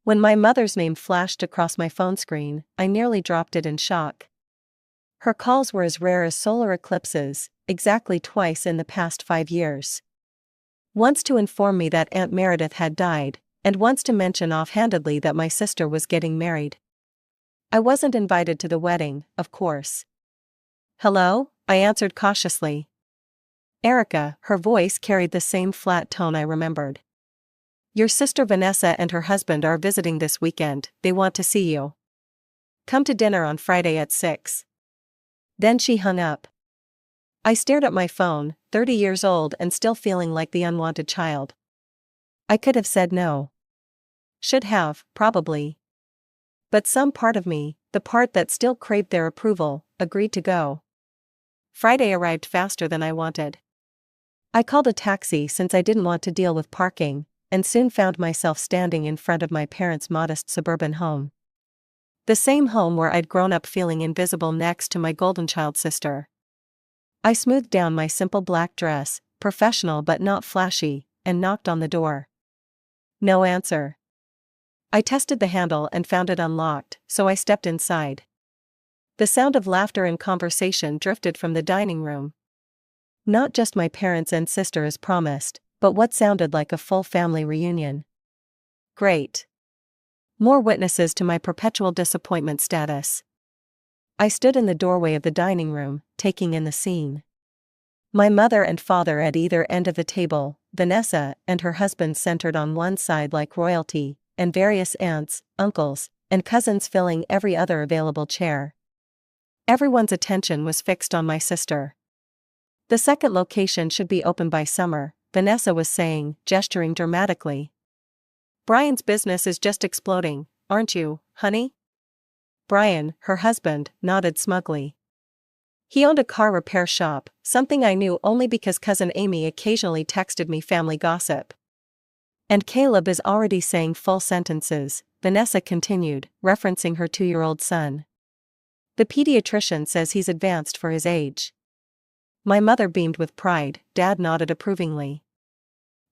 When my mother's name flashed across my phone screen, I nearly dropped it in shock. Her calls were as rare as solar eclipses, exactly twice in the past 5 years. Once to inform me that Aunt Meredith had died, and once to mention offhandedly that my sister was getting married. I wasn't invited to the wedding, of course. "Hello?" I answered cautiously. "Erica," her voice carried the same flat tone I remembered. "Your sister Vanessa and her husband are visiting this weekend, they want to see you. Come to dinner on Friday at 6. Then she hung up. I stared at my phone, 30 years old and still feeling like the unwanted child. I could have said no. Should have, probably. But some part of me, the part that still craved their approval, agreed to go. Friday arrived faster than I wanted. I called a taxi since I didn't want to deal with parking, and soon found myself standing in front of my parents' modest suburban home. The same home where I'd grown up feeling invisible next to my golden child sister. I smoothed down my simple black dress, professional but not flashy, and knocked on the door. No answer. I tested the handle and found it unlocked, so I stepped inside. The sound of laughter and conversation drifted from the dining room. Not just my parents and sister as promised, but what sounded like a full family reunion. Great. More witnesses to my perpetual disappointment status. I stood in the doorway of the dining room, taking in the scene. My mother and father at either end of the table, Vanessa and her husband centered on one side like royalty, and various aunts, uncles, and cousins filling every other available chair. Everyone's attention was fixed on my sister. "The second location should be open by summer," Vanessa was saying, gesturing dramatically. "Brian's business is just exploding, aren't you, honey?" Brian, her husband, nodded smugly. He owned a car repair shop, something I knew only because cousin Amy occasionally texted me family gossip. "And Caleb is already saying full sentences," Vanessa continued, referencing her 2-year-old son. "The pediatrician says he's advanced for his age." My mother beamed with pride, Dad nodded approvingly.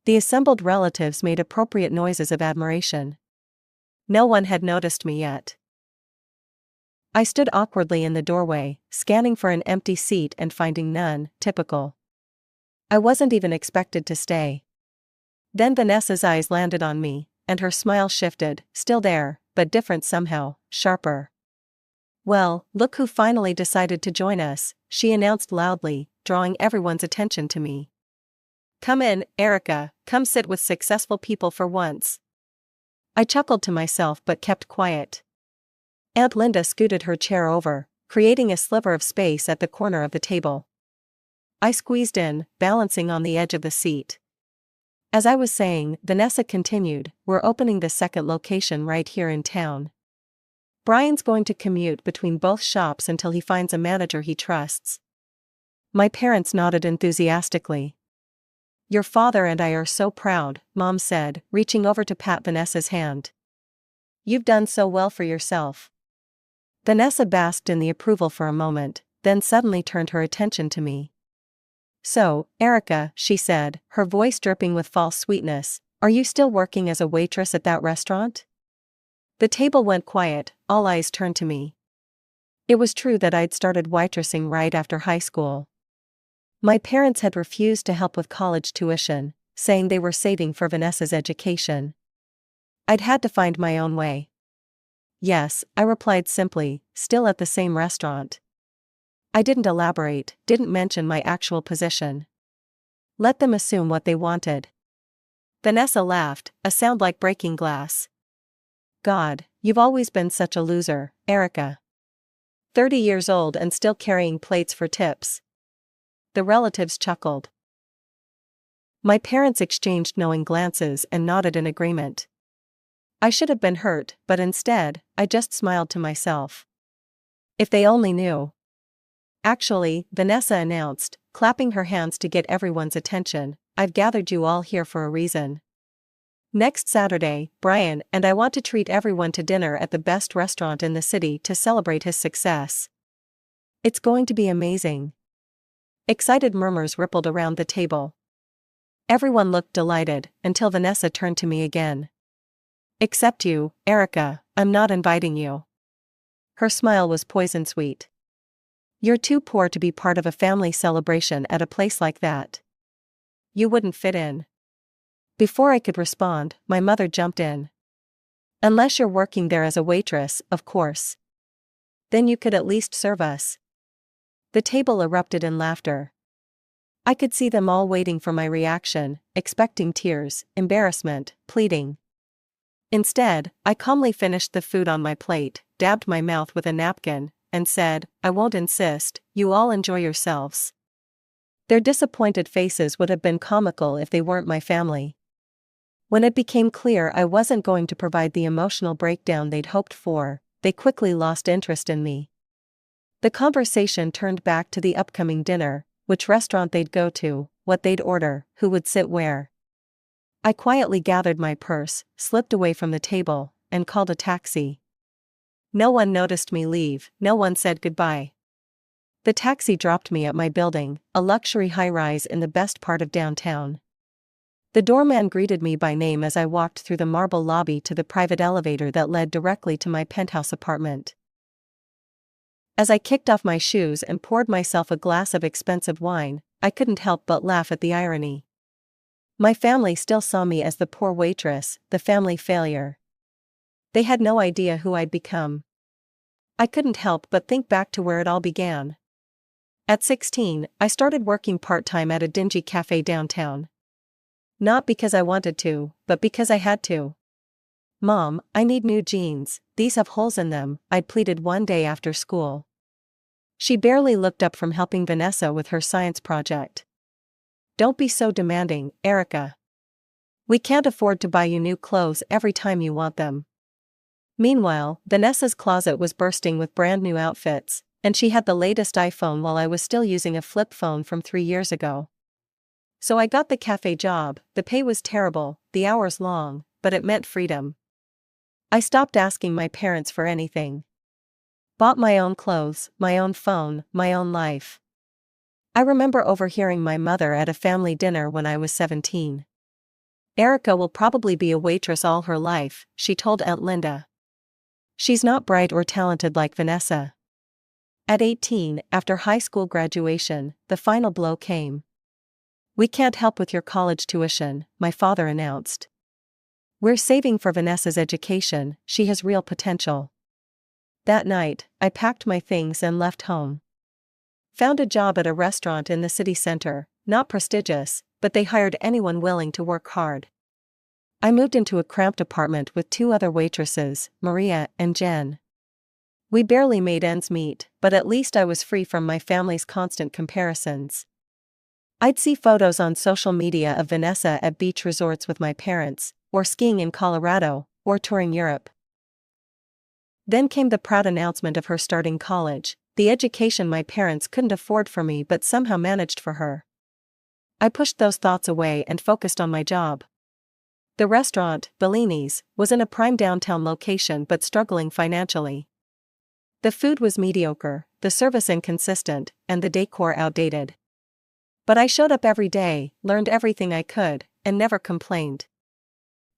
The assembled relatives made appropriate noises of admiration. No one had noticed me yet. I stood awkwardly in the doorway, scanning for an empty seat and finding none, typical. I wasn't even expected to stay. Then Vanessa's eyes landed on me, and her smile shifted, still there, but different somehow, sharper. "Well, look who finally decided to join us," she announced loudly, drawing everyone's attention to me. "Come in, Erica, come sit with successful people for once." I chuckled to myself but kept quiet. Aunt Linda scooted her chair over, creating a sliver of space at the corner of the table. I squeezed in, balancing on the edge of the seat. As I was saying, Vanessa continued, "We're opening the second location right here in town. Brian's going to commute between both shops until he finds a manager he trusts." My parents nodded enthusiastically. "Your father and I are so proud," Mom said, reaching over to pat Vanessa's hand. "You've done so well for yourself." Vanessa basked in the approval for a moment, then suddenly turned her attention to me. "So, Erica," she said, her voice dripping with false sweetness, "are you still working as a waitress at that restaurant?" The table went quiet, all eyes turned to me. It was true that I'd started waitressing right after high school. My parents had refused to help with college tuition, saying they were saving for Vanessa's education. I'd had to find my own way. "Yes," I replied simply, still at the same restaurant. I didn't elaborate, didn't mention my actual position. Let them assume what they wanted. Vanessa laughed, a sound like breaking glass. "God, you've always been such a loser, Erica. 30 years old and still carrying plates for tips." The relatives chuckled. My parents exchanged knowing glances and nodded in agreement. I should have been hurt, but instead, I just smiled to myself. If they only knew. "Actually," Vanessa announced, clapping her hands to get everyone's attention, "I've gathered you all here for a reason. Next Saturday, Brian and I want to treat everyone to dinner at the best restaurant in the city to celebrate his success. It's going to be amazing." Excited murmurs rippled around the table. Everyone looked delighted, until Vanessa turned to me again. Except you, Erica, I'm not inviting you. Her smile was poison sweet. You're too poor to be part of a family celebration at a place like that. You wouldn't fit in. Before I could respond, my mother jumped in. Unless you're working there as a waitress, of course. Then you could at least serve us. The table erupted in laughter. I could see them all waiting for my reaction, expecting tears, embarrassment, pleading. Instead, I calmly finished the food on my plate, dabbed my mouth with a napkin, and said, I won't insist, you all enjoy yourselves. Their disappointed faces would have been comical if they weren't my family. When it became clear I wasn't going to provide the emotional breakdown they'd hoped for, they quickly lost interest in me. The conversation turned back to the upcoming dinner, which restaurant they'd go to, what they'd order, who would sit where. I quietly gathered my purse, slipped away from the table, and called a taxi. No one noticed me leave, no one said goodbye. The taxi dropped me at my building, a luxury high-rise in the best part of downtown. The doorman greeted me by name as I walked through the marble lobby to the private elevator that led directly to my penthouse apartment. As I kicked off my shoes and poured myself a glass of expensive wine, I couldn't help but laugh at the irony. My family still saw me as the poor waitress, the family failure. They had no idea who I'd become. I couldn't help but think back to where it all began. At 16, I started working part-time at a dingy cafe downtown. Not because I wanted to, but because I had to. Mom, I need new jeans, these have holes in them, I'd pleaded one day after school. She barely looked up from helping Vanessa with her science project. Don't be so demanding, Erica. We can't afford to buy you new clothes every time you want them. Meanwhile, Vanessa's closet was bursting with brand new outfits, and she had the latest iPhone while I was still using a flip phone from 3 years ago. So I got the cafe job, the pay was terrible, the hours long, but it meant freedom. I stopped asking my parents for anything. Bought my own clothes, my own phone, my own life. I remember overhearing my mother at a family dinner when I was 17. Erica will probably be a waitress all her life, she told Aunt Linda. She's not bright or talented like Vanessa. At 18, after high school graduation, the final blow came. We can't help with your college tuition, my father announced. We're saving for Vanessa's education, she has real potential. That night, I packed my things and left home. Found a job at a restaurant in the city center, not prestigious, but they hired anyone willing to work hard. I moved into a cramped apartment with 2 other waitresses, Maria and Jen. We barely made ends meet, but at least I was free from my family's constant comparisons. I'd see photos on social media of Vanessa at beach resorts with my parents, or skiing in Colorado, or touring Europe. Then came the proud announcement of her starting college, the education my parents couldn't afford for me but somehow managed for her. I pushed those thoughts away and focused on my job. The restaurant, Bellini's, was in a prime downtown location but struggling financially. The food was mediocre, the service inconsistent, and the decor outdated. But I showed up every day, learned everything I could, and never complained.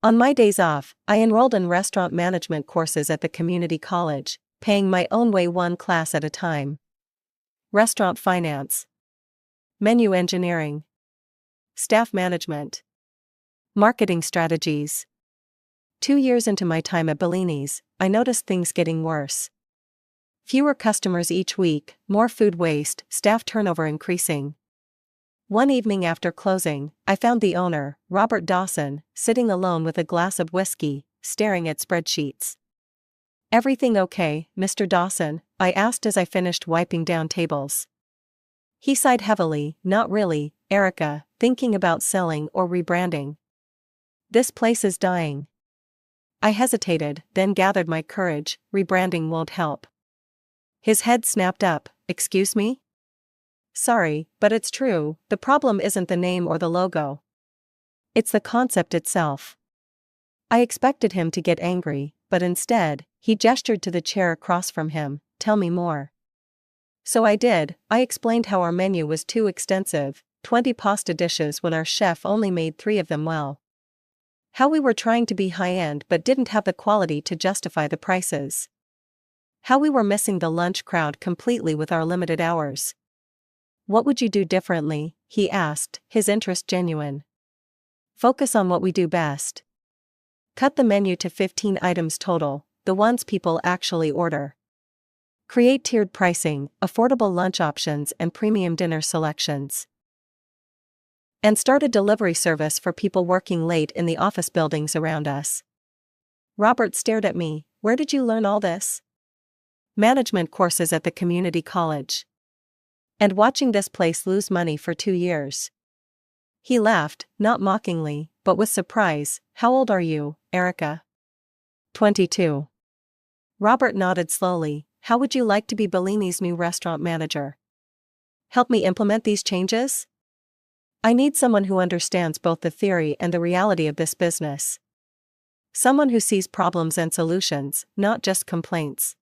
On my days off, I enrolled in restaurant management courses at the community college, paying my own way one class at a time. Restaurant finance, menu engineering, staff management, marketing strategies. 2 years into my time at Bellini's, I noticed things getting worse. Fewer customers each week, more food waste, staff turnover increasing. One evening after closing, I found the owner, Robert Dawson, sitting alone with a glass of whiskey, staring at spreadsheets. Everything okay, Mr. Dawson? I asked as I finished wiping down tables. He sighed heavily, not really, Erica, thinking about selling or rebranding. This place is dying. I hesitated, then gathered my courage, rebranding won't help. His head snapped up, excuse me? Sorry, but it's true, the problem isn't the name or the logo. It's the concept itself. I expected him to get angry, but instead, he gestured to the chair across from him, tell me more. So I did. I explained how our menu was too extensive, 20 pasta dishes when our chef only made 3 of them well. How we were trying to be high-end but didn't have the quality to justify the prices. How we were missing the lunch crowd completely with our limited hours. What would you do differently? He asked, his interest genuine. Focus on what we do best. Cut the menu to 15 items total, the ones people actually order. Create tiered pricing, affordable lunch options and premium dinner selections. And start a delivery service for people working late in the office buildings around us. Robert stared at me. Where did you learn all this? Management courses at the community college. And watching this place lose money for 2 years. He laughed, not mockingly, but with surprise. How old are you, Erica? 22. Robert nodded slowly. How would you like to be Bellini's new restaurant manager? Help me implement these changes? I need someone who understands both the theory and the reality of this business. Someone who sees problems and solutions, not just complaints.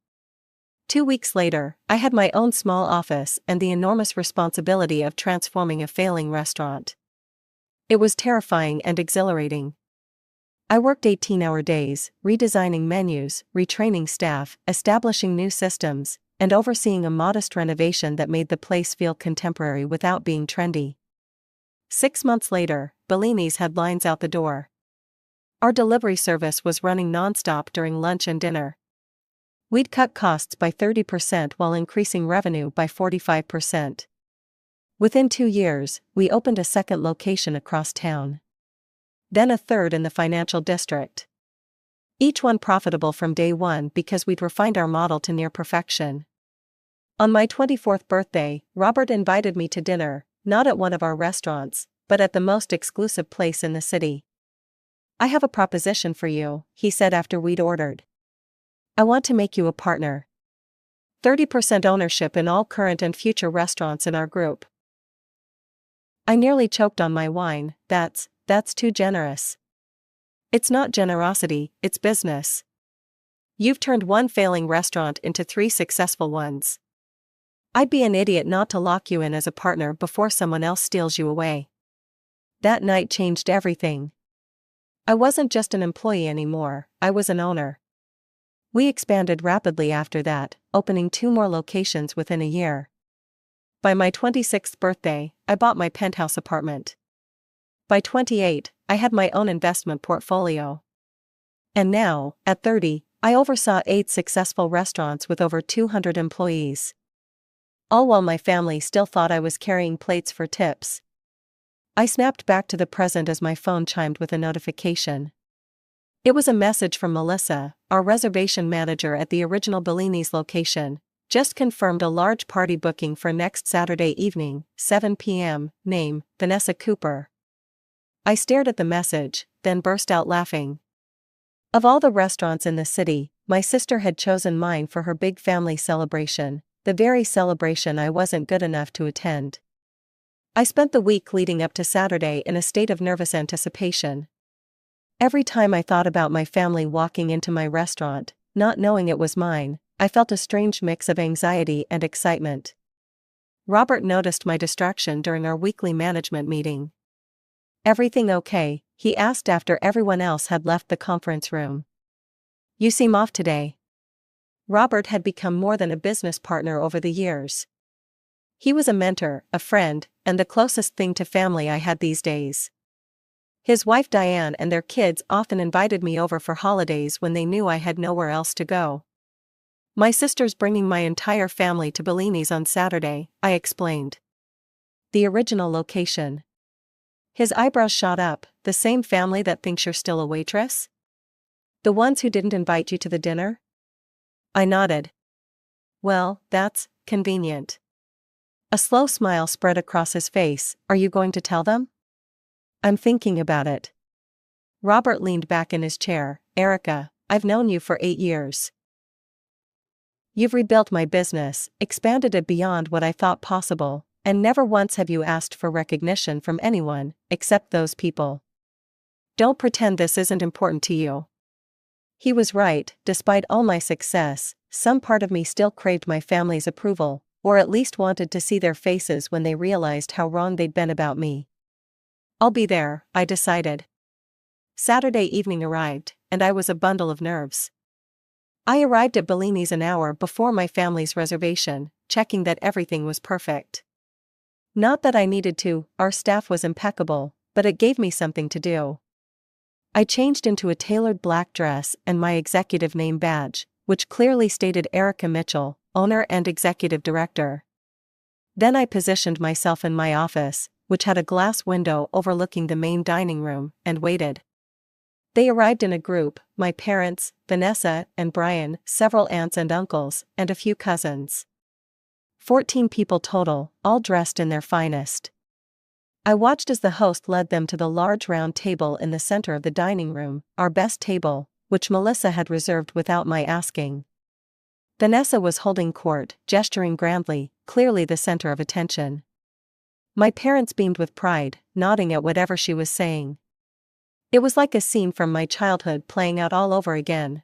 2 weeks later, I had my own small office and the enormous responsibility of transforming a failing restaurant. It was terrifying and exhilarating. I worked 18-hour days, redesigning menus, retraining staff, establishing new systems, and overseeing a modest renovation that made the place feel contemporary without being trendy. 6 months later, Bellini's had lines out the door. Our delivery service was running nonstop during lunch and dinner. We'd cut costs by 30% while increasing revenue by 45%. Within 2 years, we opened a second location across town. Then a third in the financial district. Each one profitable from day one because we'd refined our model to near perfection. On my 24th birthday, Robert invited me to dinner, not at one of our restaurants, but at the most exclusive place in the city. I have a proposition for you, he said after we'd ordered. I want to make you a partner. 30% ownership in all current and future restaurants in our group. I nearly choked on my wine. That's too generous. It's not generosity, it's business. You've turned one failing restaurant into 3 successful ones. I'd be an idiot not to lock you in as a partner before someone else steals you away. That night changed everything. I wasn't just an employee anymore, I was an owner. We expanded rapidly after that, opening 2 more locations within a year. By my 26th birthday, I bought my penthouse apartment. By 28, I had my own investment portfolio. And now, at 30, I oversaw 8 successful restaurants with over 200 employees. All while my family still thought I was carrying plates for tips. I snapped back to the present as my phone chimed with a notification. It was a message from Melissa, our reservation manager at the original Bellini's location. Just confirmed a large party booking for next Saturday evening, 7 p.m., name, Vanessa Cooper. I stared at the message, then burst out laughing. Of all the restaurants in the city, my sister had chosen mine for her big family celebration, the very celebration I wasn't good enough to attend. I spent the week leading up to Saturday in a state of nervous anticipation. Every time I thought about my family walking into my restaurant, not knowing it was mine, I felt a strange mix of anxiety and excitement. Robert noticed my distraction during our weekly management meeting. Everything okay? He asked after everyone else had left the conference room. You seem off today. Robert had become more than a business partner over the years. He was a mentor, a friend, and the closest thing to family I had these days. His wife Diane and their kids often invited me over for holidays when they knew I had nowhere else to go. My sister's bringing my entire family to Bellini's on Saturday, I explained. The original location. His eyebrows shot up. The same family that thinks you're still a waitress? The ones who didn't invite you to the dinner? I nodded. Well, that's convenient. A slow smile spread across his face. Are you going to tell them? I'm thinking about it. Robert leaned back in his chair. Erica, I've known you for 8 years. You've rebuilt my business, expanded it beyond what I thought possible, and never once have you asked for recognition from anyone, except those people. Don't pretend this isn't important to you. He was right. Despite all my success, some part of me still craved my family's approval, or at least wanted to see their faces when they realized how wrong they'd been about me. I'll be there, I decided. Saturday evening arrived, and I was a bundle of nerves. I arrived at Bellini's an hour before my family's reservation, checking that everything was perfect. Not that I needed to, our staff was impeccable, but it gave me something to do. I changed into a tailored black dress and my executive name badge, which clearly stated Erica Mitchell, owner and executive director. Then I positioned myself in my office, which had a glass window overlooking the main dining room, and waited. They arrived in a group: my parents, Vanessa and Brian, several aunts and uncles, and a few cousins. 14 people total, all dressed in their finest. I watched as the host led them to the large round table in the center of the dining room, our best table, which Melissa had reserved without my asking. Vanessa was holding court, gesturing grandly, clearly the center of attention. My parents beamed with pride, nodding at whatever she was saying. It was like a scene from my childhood playing out all over again.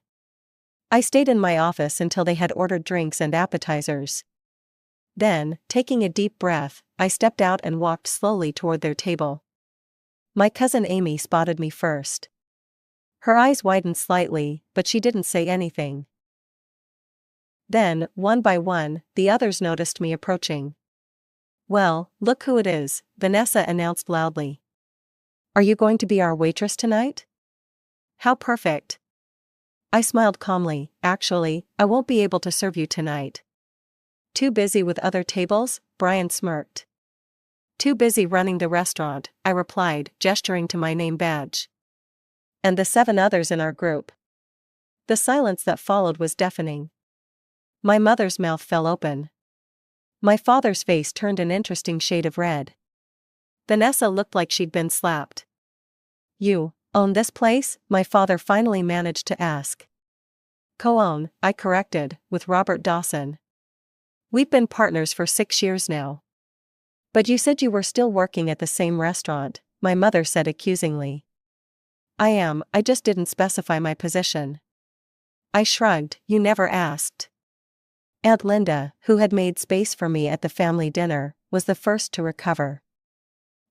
I stayed in my office until they had ordered drinks and appetizers. Then, taking a deep breath, I stepped out and walked slowly toward their table. My cousin Amy spotted me first. Her eyes widened slightly, but she didn't say anything. Then, one by one, the others noticed me approaching. "Well, look who it is," Vanessa announced loudly. "Are you going to be our waitress tonight?" "How perfect." I smiled calmly. "Actually, I won't be able to serve you tonight." "Too busy with other tables?" Brian smirked. "Too busy running the restaurant," I replied, gesturing to my name badge. "And the 7 others in our group." The silence that followed was deafening. My mother's mouth fell open. My father's face turned an interesting shade of red. Vanessa looked like she'd been slapped. "You own this place?" my father finally managed to ask. "Co-own," I corrected, "with Robert Dawson. We've been partners for 6 years now." "But you said you were still working at the same restaurant," my mother said accusingly. "I am, I just didn't specify my position." I shrugged. "You never asked." Aunt Linda, who had made space for me at the family dinner, was the first to recover.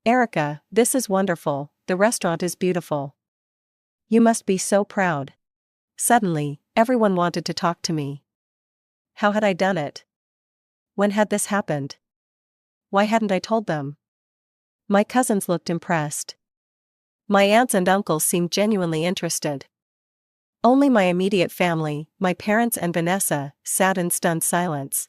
"Erica, this is wonderful, the restaurant is beautiful. You must be so proud." Suddenly, everyone wanted to talk to me. How had I done it? When had this happened? Why hadn't I told them? My cousins looked impressed. My aunts and uncles seemed genuinely interested. Only my immediate family, my parents and Vanessa, sat in stunned silence.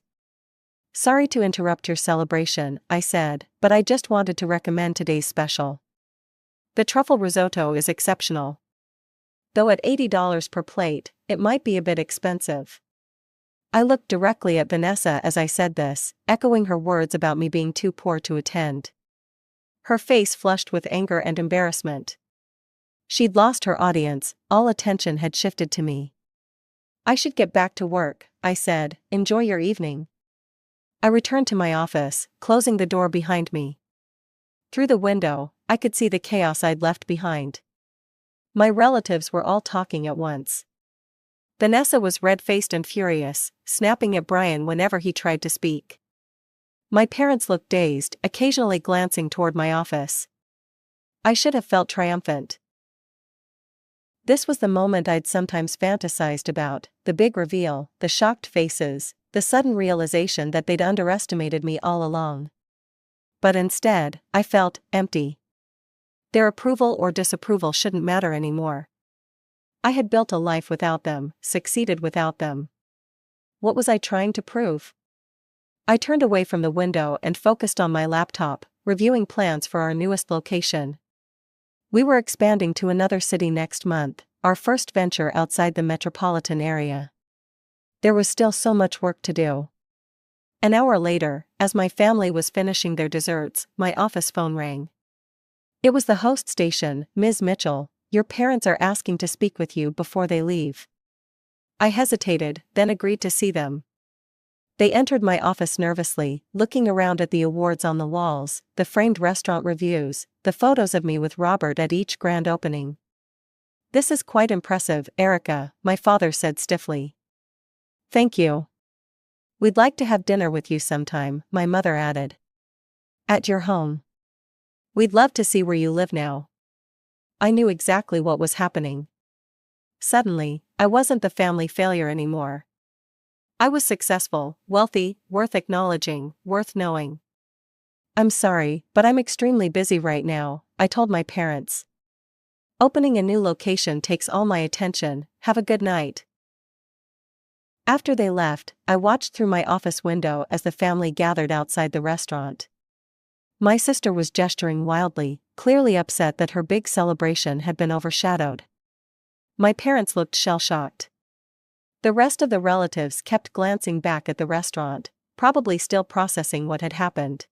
"Sorry to interrupt your celebration," I said, "but I just wanted to recommend today's special. The truffle risotto is exceptional. Though at $80 per plate, it might be a bit expensive." I looked directly at Vanessa as I said this, echoing her words about me being too poor to attend. Her face flushed with anger and embarrassment. She'd lost her audience, all attention had shifted to me. "I should get back to work," I said. "Enjoy your evening." I returned to my office, closing the door behind me. Through the window, I could see the chaos I'd left behind. My relatives were all talking at once. Vanessa was red-faced and furious, snapping at Brian whenever he tried to speak. My parents looked dazed, occasionally glancing toward my office. I should have felt triumphant. This was the moment I'd sometimes fantasized about: the big reveal, the shocked faces, the sudden realization that they'd underestimated me all along. But instead, I felt empty. Their approval or disapproval shouldn't matter anymore. I had built a life without them, succeeded without them. What was I trying to prove? I turned away from the window and focused on my laptop, reviewing plans for our newest location. We were expanding to another city next month, our first venture outside the metropolitan area. There was still so much work to do. An hour later, as my family was finishing their desserts, my office phone rang. It was the host station. "Ms. Mitchell, your parents are asking to speak with you before they leave." I hesitated, then agreed to see them. They entered my office nervously, looking around at the awards on the walls, the framed restaurant reviews, the photos of me with Robert at each grand opening. "This is quite impressive, Erica," my father said stiffly. "Thank you. We'd like to have dinner with you sometime," my mother added. "At your home. We'd love to see where you live now." I knew exactly what was happening. Suddenly, I wasn't the family failure anymore. I was successful, wealthy, worth acknowledging, worth knowing. "I'm sorry, but I'm extremely busy right now," I told my parents. "Opening a new location takes all my attention. Have a good night." After they left, I watched through my office window as the family gathered outside the restaurant. My sister was gesturing wildly, clearly upset that her big celebration had been overshadowed. My parents looked shell-shocked. The rest of the relatives kept glancing back at the restaurant, probably still processing what had happened.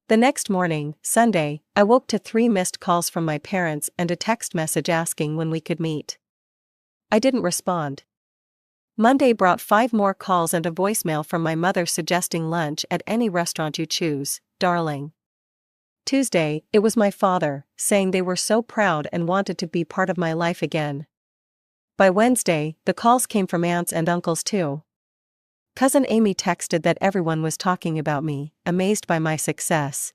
The next morning, Sunday, I woke to 3 missed calls from my parents and a text message asking when we could meet. I didn't respond. Monday brought 5 more calls and a voicemail from my mother suggesting lunch at any restaurant you choose, darling. Tuesday, it was my father, saying they were so proud and wanted to be part of my life again. By Wednesday, the calls came from aunts and uncles too. Cousin Amy texted that everyone was talking about me, amazed by my success.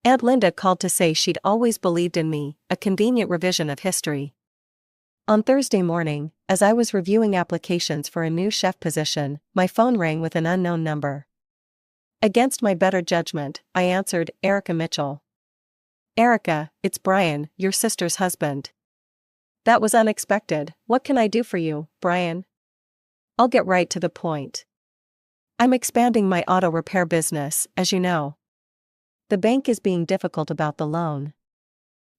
Aunt Linda called to say she'd always believed in me, a convenient revision of history. On Thursday morning, as I was reviewing applications for a new chef position, my phone rang with an unknown number. Against my better judgment, I answered, "Erica Mitchell." "Erica, it's Brian, your sister's husband." "That was unexpected. What can I do for you, Brian?" "I'll get right to the point. I'm expanding my auto repair business, as you know. The bank is being difficult about the loan.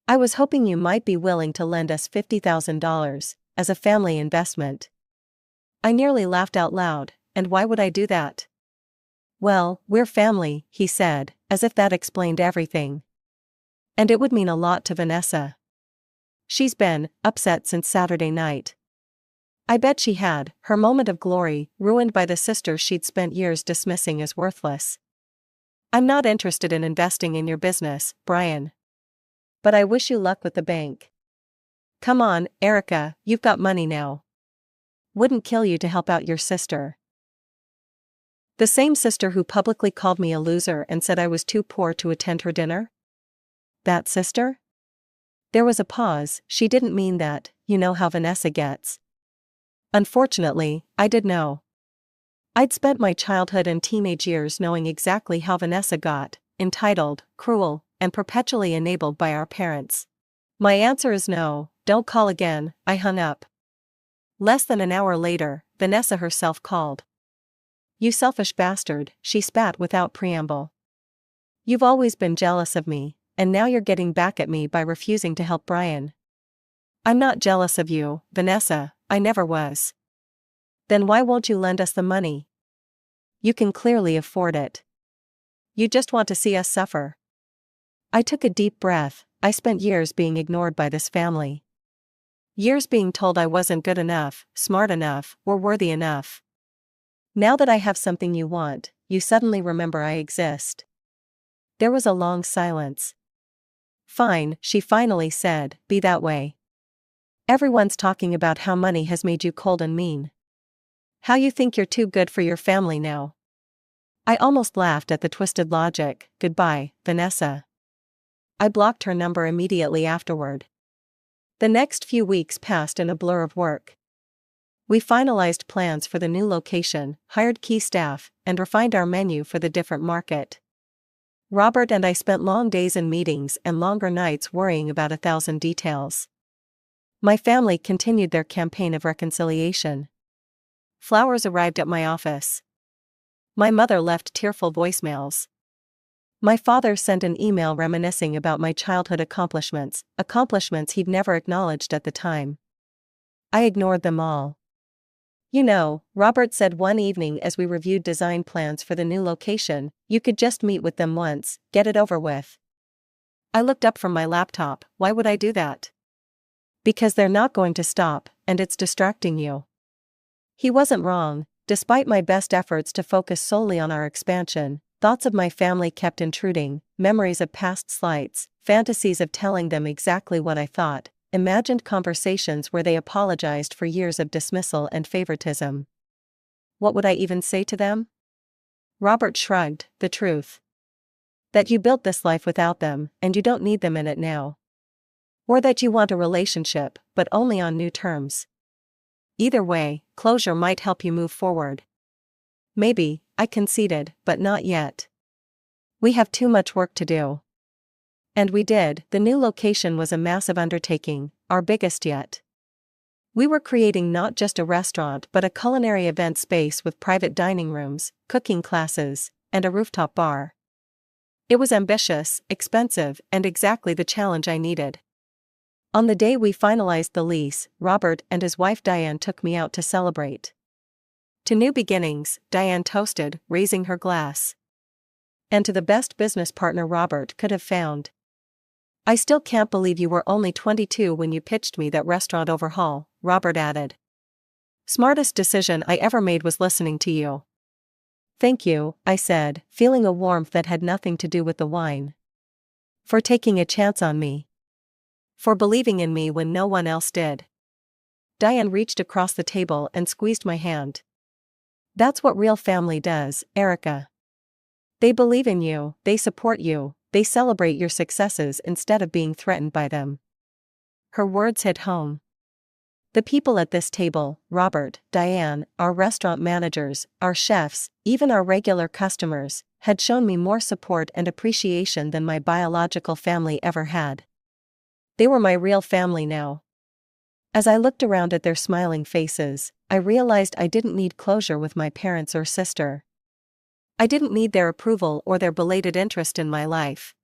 I was hoping you might be willing to lend us $50,000 as a family investment." I nearly laughed out loud. "And why would I do that?" "Well, we're family," he said, as if that explained everything. "And it would mean a lot to Vanessa. She's been upset since Saturday night." I bet she had, her moment of glory, ruined by the sister she'd spent years dismissing as worthless. "I'm not interested in investing in your business, Brian. But I wish you luck with the bank." "Come on, Erica, you've got money now. Wouldn't kill you to help out your sister." The same sister who publicly called me a loser and said I was too poor to attend her dinner? That sister? There was a pause. She didn't mean that, you know how Vanessa gets. Unfortunately, I did know. I'd spent my childhood and teenage years knowing exactly how Vanessa got, entitled, cruel, and perpetually enabled by our parents. My answer is no, don't call again. I hung up. Less than an hour later, Vanessa herself called. "You selfish bastard," she spat without preamble. "You've always been jealous of me, and now you're getting back at me by refusing to help Brian." "I'm not jealous of you, Vanessa, I never was." "Then why won't you lend us the money? You can clearly afford it. You just want to see us suffer." I took a deep breath. I spent years being ignored by this family. Years being told I wasn't good enough, smart enough, or worthy enough. Now that I have something you want, you suddenly remember I exist. There was a long silence. "Fine," she finally said, "be that way. Everyone's talking about how money has made you cold and mean. How you think you're too good for your family now." I almost laughed at the twisted logic. "Goodbye, Vanessa." I blocked her number immediately afterward. The next few weeks passed in a blur of work. We finalized plans for the new location, hired key staff, and refined our menu for the different market. Robert and I spent long days in meetings and longer nights worrying about 1,000 details. My family continued their campaign of reconciliation. Flowers arrived at my office. My mother left tearful voicemails. My father sent an email reminiscing about my childhood accomplishments he'd never acknowledged at the time. I ignored them all. "You know," Robert said one evening as we reviewed design plans for the new location, "you could just meet with them once, get it over with." I looked up from my laptop. "Why would I do that?" "Because they're not going to stop, and it's distracting you." He wasn't wrong. Despite my best efforts to focus solely on our expansion, thoughts of my family kept intruding, memories of past slights, fantasies of telling them exactly what I thought, imagined conversations where they apologized for years of dismissal and favoritism. What would I even say to them? Robert shrugged. "The truth. That you built this life without them, and you don't need them in it now." Or that you want a relationship, but only on new terms. Either way, closure might help you move forward. Maybe, I conceded, but not yet. We have too much work to do. And we did. The new location was a massive undertaking, our biggest yet. We were creating not just a restaurant but a culinary event space with private dining rooms, cooking classes, and a rooftop bar. It was ambitious, expensive, and exactly the challenge I needed. On the day we finalized the lease, Robert and his wife Diane took me out to celebrate. To new beginnings, Diane toasted, raising her glass. And to the best business partner Robert could have found. I still can't believe you were only 22 when you pitched me that restaurant overhaul, Robert added. Smartest decision I ever made was listening to you. Thank you, I said, feeling a warmth that had nothing to do with the wine. For taking a chance on me. For believing in me when no one else did. Diane reached across the table and squeezed my hand. That's what real family does, Erica. They believe in you, they support you, they celebrate your successes instead of being threatened by them. Her words hit home. The people at this table, Robert, Diane, our restaurant managers, our chefs, even our regular customers, had shown me more support and appreciation than my biological family ever had. They were my real family now. As I looked around at their smiling faces, I realized I didn't need closure with my parents or sister. I didn't need their approval or their belated interest in my life.